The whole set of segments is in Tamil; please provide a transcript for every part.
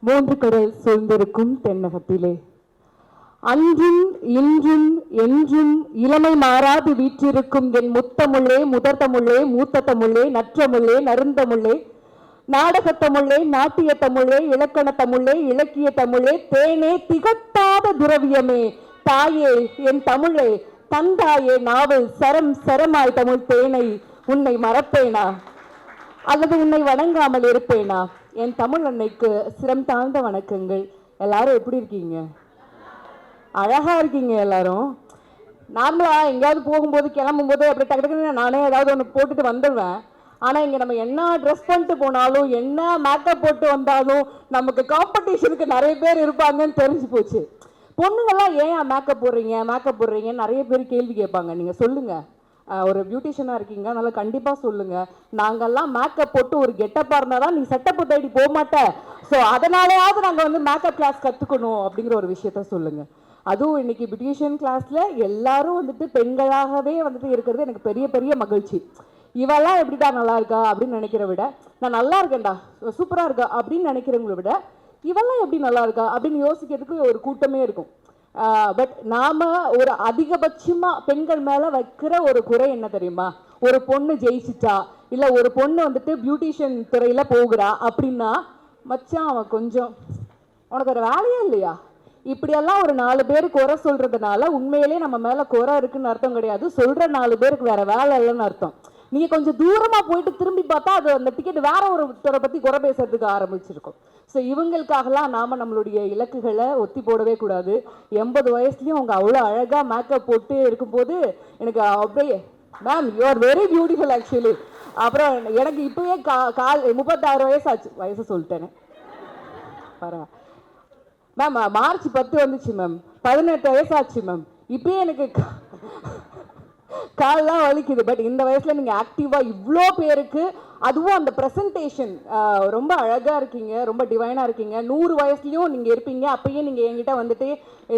மூன்று கடல் சூழ்ந்திருக்கும் தென்னகத்திலே அன்றும் இன்றும் என்றும் இளமை மாறாது வீற்றிருக்கும் என் முத்தமிழே, முதற் தமிழே, மூத்த தமிழே, நற்றமிழே, நறுந்தமிழே, நாடகத்தமிழே, நாட்டிய தமிழே, இலக்கண தமிழே, இலக்கிய தமிழே, தேனே, திகட்டாத திரவியமே, தாயே என் தமிழே, தந்தாயே நாவல் சரம் சரமாய் தமிழ் தேனை உன்னை மறப்பேனா அல்லது உன்னை வணங்காமல் இருப்பேனா? என் தமிழ் அன்னைக்கு சிரம் தாழ்ந்த வணக்கங்கள். எல்லாரும் எப்படி இருக்கீங்க? அழகா இருக்கீங்க எல்லாரும். நார்மலா எங்கேயாவது போகும்போது கிளம்பும்போது அப்படி டக்கு டக்குன்னு நானே ஏதாவது ஒன்று போட்டுட்டு வந்துடுவேன். ஆனால் இங்கே நம்ம என்ன ட்ரெஸ் பண்ணிட்டு போனாலும் என்ன மேக்கப் போட்டு வந்தாலும் நமக்கு காம்படிஷனுக்கு நிறைய பேர் இருப்பாங்கன்னு தெரிஞ்சு போச்சு. பொண்ணுங்கள்லாம் ஏன் மேக்கப் போடுறீங்கன்னு நிறைய பேர் கேள்வி கேட்பாங்க. நீங்கள் சொல்லுங்கள், ஒரு பியூட்டிஷியனாக இருக்கீங்க, அதனால் கண்டிப்பாக சொல்லுங்கள். நாங்கள்லாம் மேக்கப் போட்டு ஒரு கெட்டப்பாக இருந்தால் தான் நீ செட்டப் தேடி போக மாட்டேன். ஸோ அதனாலேயாவது நாங்கள் வந்து மேக்கப் கிளாஸ் கற்றுக்கணும் அப்படிங்கிற ஒரு விஷயத்த சொல்லுங்கள். அதுவும் இன்னைக்கு பியூட்டிஷியன் கிளாஸில் எல்லாரும் வந்துட்டு பெண்களாகவே வந்துட்டு இருக்கிறது எனக்கு பெரிய பெரிய மகிழ்ச்சி. இவெல்லாம் எப்படிடா நல்லா இருக்கா அப்படின்னு நினைக்கிற விட, நான் நல்லா இருக்கேன்டா, சூப்பராக இருக்கா அப்படின்னு நினைக்கிறவங்களை விட, இவெல்லாம் எப்படி நல்லா இருக்கா அப்படின்னு யோசிக்கிறதுக்கு ஒரு கூட்டமே இருக்கும். பட் நாம் ஒரு அதிகபட்சமாக பெண்கள் மேலே வைக்கிற ஒரு குறை என்ன தெரியுமா? ஒரு பொண்ணு ஜெயிச்சிட்டா இல்லை ஒரு பொண்ணு வந்துட்டு பியூட்டிஷியன் துறையில் போகிறா அப்படின்னா, மச்சான் அவன் கொஞ்சம் உனக்கு ஒரு வேலையே இல்லையா, இப்படியெல்லாம் ஒரு 4 பேர் குறை சொல்கிறதுனால உண்மையிலே நம்ம மேலே குறை இருக்குன்னு அர்த்தம் கிடையாது. சொல்கிற 4 பேருக்கு வேறு வேலை இல்லைன்னு அர்த்தம். நீங்கள் கொஞ்சம் தூரமாக போயிட்டு திரும்பி பார்த்தா அது அந்த டிக்கெட் வேற ஒருத்தரை பற்றி குறை பேசுறதுக்கு ஆரம்பிச்சிருக்கும். ஸோ இவங்களுக்காகலாம் நாம் நம்மளுடைய இலக்குகளை ஒத்தி போடவே கூடாது. 80 வயசுலேயும் அவங்க அவ்வளோ அழகாக மேக்கப் போட்டு இருக்கும்போது எனக்கு அப்படியே ma'am you are very beautiful actually. அப்புறம் எனக்கு இப்போவே கால் 36 வயசாச்சு, வயசு சொல்லிட்டேனே பரவா மேம். மார்ச் 10 வந்துச்சு மேம், 18 வயசாச்சு மேம். இப்பயே எனக்கு கால்லாம் வலிக்குது. பட் இந்த வயசில் நீங்கள் ஆக்டிவாக இவ்வளோ பேருக்கு, அதுவும் அந்த ப்ரெசன்டேஷன் ரொம்ப அழகாக இருக்கீங்க, ரொம்ப டிவைனாக இருக்கீங்க. 100 வயசுலையும் நீங்கள் இருப்பீங்க. அப்பயும் நீங்கள் என்கிட்ட வந்துட்டு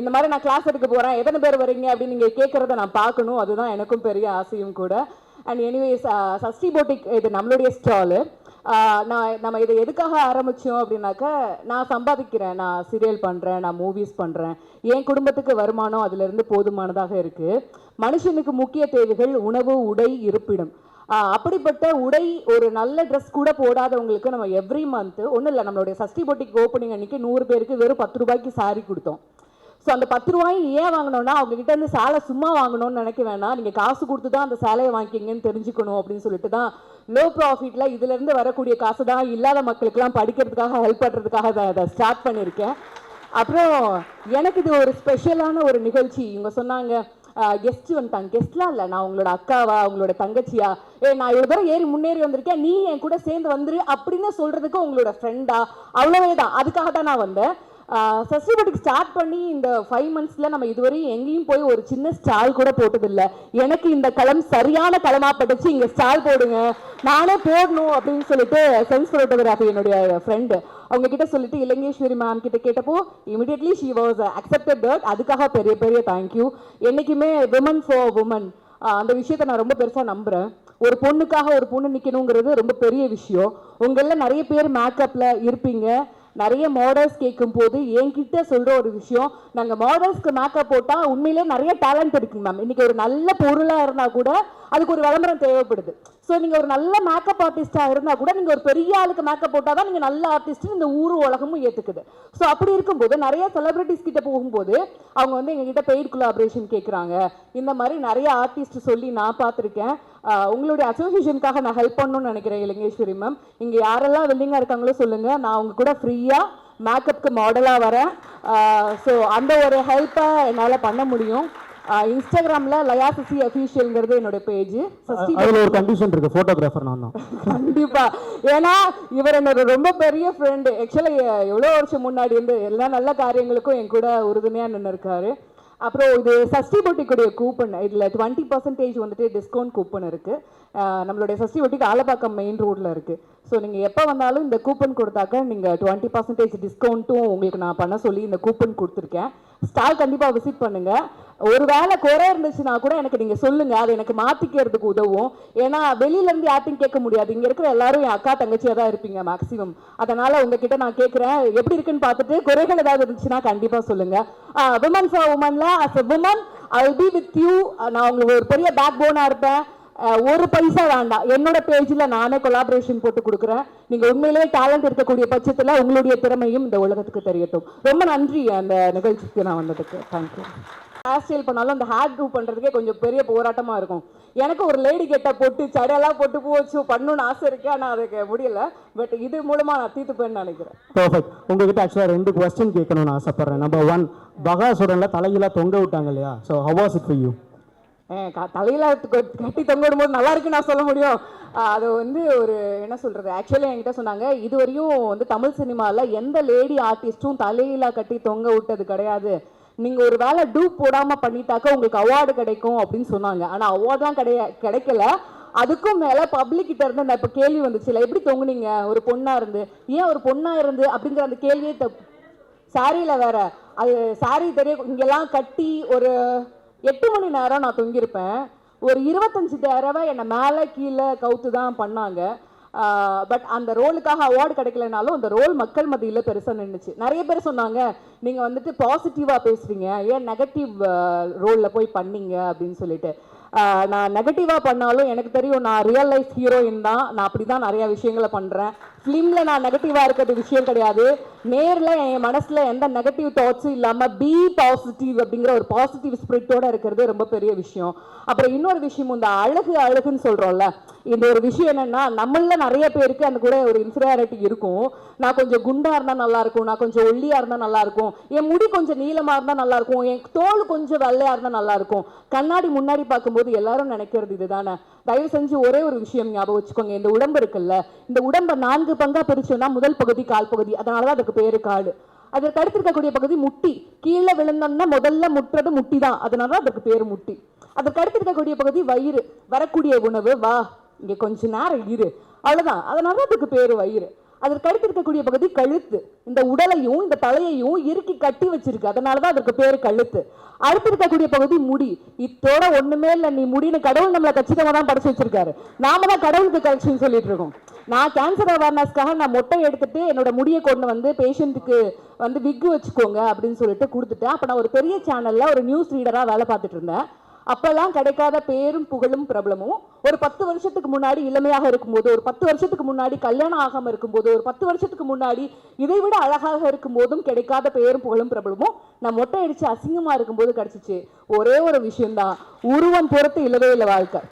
இந்த மாதிரி நான் கிளாஸ் எடுக்க போகிறேன், எத்தனை பேர் வரீங்க அப்படின்னு நீங்கள் கேட்குறத நான் பார்க்கணும். அதுதான் எனக்கும் பெரிய ஆசையும் கூட. அண்ட் எனிவேஸ், சஷ்டி போட்டிக் இது நம்மளுடைய ஸ்டாலு. நம்ம இதை எதுக்காக ஆரம்பித்தோம் அப்படின்னாக்கா, நான் சம்பாதிக்கிறேன், நான் சீரியல் பண்ணுறேன், நான் மூவிஸ் பண்ணுறேன், என் குடும்பத்துக்கு வருமானம் அதிலிருந்து போதுமானதாக இருக்குது. மனுஷனுக்கு முக்கிய தேவைகள் உணவு, உடை, இருப்பிடம். அப்படிப்பட்ட உடை, ஒரு நல்ல ட்ரெஸ் கூட போடாதவங்களுக்கு நம்ம எவ்ரி மந்த் ஒன்றும் இல்லை, நம்மளுடைய சஷ்டி போட்டிக்கு ஓப்பனிங் அன்றைக்கி 100 பேருக்கு வெறும் 10 ரூபாய்க்கு சாரி கொடுத்தோம். ஸோ அந்த 10 ரூபாயும் ஏன் வாங்கினோன்னா, அவங்ககிட்ட இருந்து சேலை சும்மா வாங்கணும்னு நினைக்க வேணாம், நீங்கள் காசு கொடுத்து தான் அந்த சேலையை வாங்கிக்கிங்கன்னு தெரிஞ்சுக்கணும் அப்படின்னு சொல்லிட்டு தான் லோ ப்ராஃபிட்டில் இதுலேருந்து வரக்கூடிய காசு தான் இல்லாத மக்களுக்கெல்லாம் படிக்கிறதுக்காக ஹெல்ப் பண்ணுறதுக்காக அதை ஸ்டார்ட் பண்ணியிருக்கேன். அப்புறம் எனக்கு இது ஒரு ஸ்பெஷலான ஒரு நிகழ்ச்சி. இவங்க சொன்னாங்க கெஸ்ட் வந்துட்டாங்க. கெஸ்ட்லாம் இல்லை, நான் உங்களோட அக்காவா, உங்களோட தங்கச்சியா, நான் இவ்வளோ தூரம் ஏறி முன்னேறி வந்திருக்கேன், நீ என் கூட சேர்ந்து வந்துரு அப்படின்னு சொல்கிறதுக்கு உங்களோட ஃப்ரெண்டா, அவ்வளோவே தான். அதுக்காக தான் நான் வந்தேன். சஷ்டி போட்டிக்கு ஸ்டார்ட் பண்ணி இந்த 5 மந்த்ஸில் நம்ம இதுவரையும் எங்கேயும் போய் ஒரு சின்ன ஸ்டால் கூட போட்டதில்லை. எனக்கு இந்த களம் சரியான களமாக பட்டுச்சு, இங்கே ஸ்டால் போடுங்க, நானே போடணும் அப்படின்னு சொல்லிட்டு சென்ஸ் ஃபோட்டோகிராஃபி என்னுடைய ஃப்ரெண்டு அவங்க கிட்ட சொல்லிட்டு இலங்கேஸ்வரி மேம் கிட்ட கேட்டப்போ immediately she was accepted that. அதுக்காக பெரிய பெரிய தேங்க்யூ. என்றைக்குமே விமன் ஃபார் உமன் அந்த விஷயத்தை நான் ரொம்ப பெருசாக நம்புகிறேன். ஒரு பொண்ணுக்காக ஒரு பொண்ணு நிற்கணுங்கிறது ரொம்ப பெரிய விஷயம். உங்களில் நிறைய பேர் மேக்கப்பில் இருப்பீங்க. நிறைய மாடல்ஸ் கேட்கும் போது என்கிட்ட சொல்கிற ஒரு விஷயம், நாங்கள் மாடல்ஸ்க்கு மேக்கப் போட்டால் உண்மையிலே நிறைய டேலண்ட் இருக்குங்க மேம். இன்றைக்கி ஒரு நல்ல பொருளாக இருந்தால் கூட அதுக்கு ஒரு விளம்பரம் தேவைப்படுது. ஸோ நீங்கள் ஒரு நல்ல மேக்கப் ஆர்டிஸ்ட்டாக இருந்தால் கூட நீங்கள் ஒரு பெரிய ஆளுக்கு மேக்கப் போட்டால் தான் நீங்கள் நல்ல ஆர்டிஸ்ட்டு இந்த ஊர் உலகமும் ஏற்றுக்குது. ஸோ அப்படி இருக்கும்போது நிறைய செலிபிரிட்டிஸ் கிட்ட போகும்போது அவங்க வந்து எங்ககிட்ட பெய்ட் கொலாபரேஷன் கேட்குறாங்க. இந்த மாதிரி நிறைய ஆர்டிஸ்ட் சொல்லி நான் பார்த்துருக்கேன். உங்களுடைய அசோசியேஷனுக்காக நான் ஹெல்ப் பண்ணணும்னு நினைக்கிறேன் இலங்கேஸ்வரி மேம். இங்கே யாரெல்லாம் வில்லிங்காக இருக்காங்களோ சொல்லுங்கள், நான் அவங்க கூட ஃப்ரீயாக மேக்கப்புக்கு மாடலாக வரேன். ஸோ அந்த ஒரு ஹெல்ப்பை என்னால் பண்ண முடியும். இன்ஸ்டாகிராமில் லயா சசி அஃபீஷியல்ங்கிறது என்னோட பேஜ். அதில் ஒரு கண்டிஷன் இருக்குது, ஃபோட்டோகிராஃபர் நான் தான். கண்டிப்பாக, ஏன்னா இவர் என்னோட ரொம்ப பெரிய ஃப்ரெண்டு. ஆக்சுவலாக எவ்வளோ வருஷம் முன்னாடி இருந்து எல்லா நல்ல காரியங்களுக்கும் என் கூட உறுதுணையாக நின்று இருக்காரு. அப்புறம் இது சஷ்டி போட்டிக்குடைய கூப்பன், இதில் 20% வந்துட்டு டிஸ்கவுண்ட் கூப்பன் இருக்குது. நம்மளுடைய சஷ்டி போட்டிக்கு ஆலப்பாக்கம் மெயின் ரோடில் இருக்குது. ஸோ நீங்கள் எப்போ வந்தாலும் இந்த கூப்பன் கொடுத்தாக்க நீங்கள் 20% டிஸ்கவுண்ட்டும் உங்களுக்கு நான் பண்ண சொல்லி இந்த கூப்பன் கொடுத்துருக்கேன். ஸ்டால் கண்டிப்பாக விசிட் பண்ணுங்கள். ஒருவேளை குறை இருந்துச்சுன்னா கூட எனக்கு நீங்க சொல்லுங்க, அது எனக்கு மாத்திக்கிறதுக்கு உதவும். ஏன்னா வெளியில இருந்து யார்ட்டையும் கேட்க முடியாது, இங்க இருக்கிற எல்லாரும் என் அக்கா தங்கச்சியா தான் இருப்பீங்க மேக்ஸிமம். அதனால உங்ககிட்ட நான் கேட்கிறேன், எப்படி இருக்குன்னு பார்த்துட்டு குறைகள் ஏதாவது இருந்துச்சுன்னா கண்டிப்பா சொல்லுங்க. விமன் ஃபார் உமன்ல as a woman I will be with you. நான் உங்களுக்கு ஒரு பெரிய பேக் போனா இருப்பேன். ஒரு பைசா வேண்டாம், என்னோட பேஜில் நானே கொலாபரேஷன் போட்டு கொடுக்குறேன். நீங்கள் உண்மையிலேயே டேலண்ட் இருக்கக்கூடிய பட்சத்தில் உங்களுடைய திறமையும் இந்த உலகத்துக்கு தெரியட்டும். ரொம்ப நன்றி அந்த நிகழ்ச்சிக்கு நான் வந்ததுக்கு. தேங்க்யூ. ஹேர் ஸ்டைல் பண்ணாலும் அந்த ஹேர் ட்ரூ பண்ணுறதுக்கே கொஞ்சம் பெரிய போராட்டமாக இருக்கும். எனக்கு ஒரு லேடி கெட்ட போட்டு சடையெல்லாம் போட்டு பூ வச்சு பண்ணணும்னு ஆசை இருக்குது, ஆனால் அதுக்கு முடியல. பட் இது மூலமாக நான் தீர்த்துப்பேன்னு நினைக்கிறேன். பர்ஃபெக்ட். உங்ககிட்ட ஆக்சுவலாக 2 கொஸ்டின் கேட்கணும்னு ஆசைப்பட்றேன். நம்பர் 1, பகாசுரனில் தலையில தொங்க விட்டாங்க இல்லையா? So how was it for you? தலையில கட்டி தொங்க விடும்போது நல்லா இருக்குன்னு நான் சொல்ல முடியும். அது வந்து ஒரு என்ன சொல்றது, ஆக்சுவலி என்கிட்ட சொன்னாங்க, இதுவரையும் வந்து தமிழ் சினிமாவில் எந்த லேடி ஆர்டிஸ்ட்டும் தலையில கட்டி தொங்க விட்டது கிடையாது, நீங்க ஒரு வேளை டூப் போடாம பண்ணிட்டாக்க உங்களுக்கு அவார்டு கிடைக்கும் அப்படின்னு சொன்னாங்க. ஆனா அவார்ட்லாம் கிடைக்கல. அதுக்கும் மேல பப்ளிக் கிட்ட இருந்து நான் இப்ப கேள்வி வந்துச்சுல, எப்படி தொங்குனீங்க ஒரு பொண்ணா இருந்து, ஏன் ஒரு பொண்ணா இருந்து அப்படிங்கிற அந்த கேள்வியே சாரியில வேற. அது சாரி தெரியும், இங்கெல்லாம் கட்டி ஒரு 8 மணி நேரம் நான் தொங்கியிருப்பேன். ஒரு 25 தடவை என்னை மேலே கீழே கவுத்து தான் பண்ணாங்க. பட் அந்த ரோலுக்காக அவார்டு கிடைக்கலனாலும் அந்த ரோல் மக்கள் மத்தியில் பெருசாக நின்றுச்சு. நிறைய பேர் சொன்னாங்க, நீங்கள் வந்துட்டு பாசிட்டிவாக பேசுகிறீங்க, ஏன் நெகட்டிவ் ரோலில் போய் பண்ணீங்க அப்படின்னு சொல்லிட்டு. நான் நெகட்டிவாக பண்ணாலும் எனக்கு தெரியும், நான் ரியல் லைஃப் ஹீரோயின் தான், நான் அப்படி தான் நிறையா விஷயங்களை பண்ணுறேன். ஃபிலிமில் நான் நெகட்டிவாக இருக்கிறது விஷயம் கிடையாது. நேரில் என் மனசில் எந்த நெகட்டிவ் தாட்ஸும் இல்லாமல் பி பாசிட்டிவ் அப்படிங்கிற ஒரு பாசிட்டிவ் ஸ்பிரிட்டோடு இருக்கிறது ரொம்ப பெரிய விஷயம். அப்புறம் இன்னொரு விஷயம், இந்த அழகுன்னு சொல்கிறோம்ல, இந்த ஒரு விஷயம் என்னென்னா, நம்மள நிறைய பேருக்கு அந்த கூட ஒரு இன்ஃபீரியாரிட்டி இருக்கும். நான் கொஞ்சம் குண்டாக இருந்தால் நல்லாயிருக்கும், நான் கொஞ்சம் ஒல்லியாக இருந்தால் நல்லாயிருக்கும், என் முடி கொஞ்சம் நீளமாக இருந்தால் நல்லாயிருக்கும், என் தோல் கொஞ்சம் வெள்ளையாக இருந்தால் நல்லாயிருக்கும். கண்ணாடி முன்னாடி பார்க்கும்போது எல்லாரும் நினைக்கிறது இதுதானே. தயவு செஞ்சு ஒரே ஒரு விஷயம் ஞாபகம் வச்சுக்கோங்க, இந்த உடம்பு இருக்குல்ல, இந்த உடம்பை 4 பங்கா பிரிச்சோம்னா முதல் பகுதி கால் பகுதி, அதனால தான் அதுக்கு பேரு காடு. அதற்கு அடுத்து இருக்கக்கூடிய பகுதி முட்டி, கீழே விழுந்தோம்னா முதல்ல முட்டுறது முட்டி தான், அதனால தான் அதுக்கு பேரு முட்டி. அதற்கு அடுத்து இருக்கக்கூடிய பகுதி வயிறு, வரக்கூடிய உணவு, வா இங்க கொஞ்ச நேரம் இரு, அவ்வளவுதான், அதனால தான் அதுக்கு பேரு வயிறு. அதற்கு அடுத்து இருக்கக்கூடிய பகுதி கழுத்து, இந்த உடலையும் இந்த தலையையும் இறுக்கி கட்டி வச்சிருக்கு, அதனாலதான் அதற்கு பேரு கழுத்து. அடுத்து இருக்கக்கூடிய பகுதி முடி, இத்தோட ஒண்ணுமே இல்லை, நீ முடின்னு கடவுள் நம்மளை கச்சிதமா தான் படைச்சு வச்சிருக்காரு, நாம தான் கடவுளுக்கு கலெக்ஷன் சொல்லிட்டு இருக்கோம். நான் கேன்சர் அவேர்னஸ்க்காக நான் மொட்டை எடுத்துட்டு என்னோட முடியை கொண்டு வந்து பேஷண்ட்டுக்கு வந்து விக்கு வச்சுக்கோங்க அப்படின்னு சொல்லிட்டு கொடுத்துட்டேன். அப்ப நான் ஒரு பெரிய சேனல்ல ஒரு நியூஸ் ரீடரா வேலை பார்த்துட்டு இருந்தேன். அப்பெல்லாம் கிடைக்காத பேரும் புகழும் பிரபலமும் ஒரு 10 வருஷத்துக்கு முன்னாடி இளமையாக இருக்கும்போது, ஒரு 10 வருஷத்துக்கு முன்னாடி கல்யாணம் ஆகாம இருக்கும்போது, ஒரு 10 வருஷத்துக்கு முன்னாடி இதை விட அழகாக இருக்கும் போதும் கிடைக்காத பேரும் புகழும் பிரபலமும் நான் மொட்டை அடிச்சு அசிங்கமா இருக்கும்போது கிடைச்சிச்சு. ஒரே ஒரு விஷயம்தான், உருவம் பொறுத்து இல்லவே இல்லை வாழ்க்கை.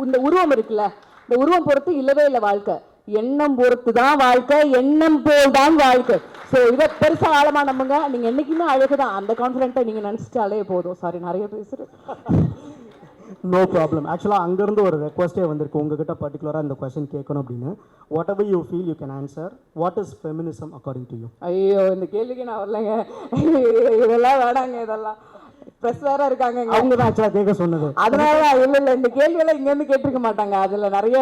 இந்த உருவம் இருக்குல்ல, இந்த உருவம் பொறுத்து இல்லவே இல்லை வாழ்க்கை, எண்ணம் பொறுத்து தான் வாழ்க்கை, எண்ணம் போல் தான் வாழ்க்கை. ஸோ இதை பெருசாக ஆழமாக நம்புங்க, நீங்கள் என்றைக்குமே அழகுதான், அந்த கான்ஃபிடென்ட்டை நீங்கள் நினச்சிட்டாலே போதும். சாரி நிறைய பேசுகிறேன். No problem. ஆக்சுவலாக அங்கேருந்து ஒரு ரெக்வஸ்ட்டே வந்திருக்கு உங்ககிட்ட பர்டிகுலராக இந்த கொஸ்டின் கேட்கணும் அப்படின்னு. What ever you feel you can answer. What is feminism according to you? ஐயோ, இந்த கேள்விக்கு நான் வரலைங்க, இதெல்லாம் வேணாங்க, இதெல்லாம் ப்ரெஸ் வேற இருக்காங்க, அவங்க தான் ஆக்சுவலாக கேட்க சொன்னது. அதனால இல்லை இந்த கேள்வியெல்லாம் இங்கேருந்து கேட்டிருக்க மாட்டாங்க. அதில் நிறைய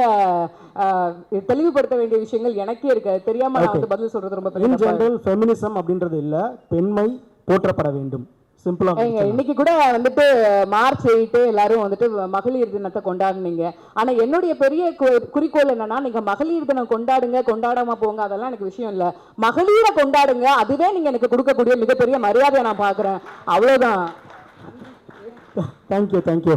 தெளிவுபடுத்த வேண்டிய விஷயங்கள் எனக்கே இருக்கு, தெரியாம நான் வந்து பதில் சொல்றது ரொம்ப பெரிய. இன் ஜெனரல் ஃபெமினிசம் அப்படின்றது இல்லை, பெண்மை போற்றப்பட வேண்டும், சிம்பிளா. இன்னைக்கு கூட வந்துட்டு மார்ச் 8 எல்லாரும் வந்துட்டு மகளிர் தினத்தை கொண்டாடுனீங்க. ஆனா என்னுடைய பெரிய குறிக்கோள் என்னன்னா, நீங்க மகளிர் தினம் கொண்டாடுங்க, கொண்டாடாம போங்க, அதெல்லாம் எனக்கு விஷயம் இல்ல, மகளிரை கொண்டாடுங்க, அதுவே நீங்க எனக்கு கொடுக்கக்கூடிய மிகப்பெரிய மரியாதையை நான் பாக்குறேன், அவ்வளவுதான். தேங்க்யூ.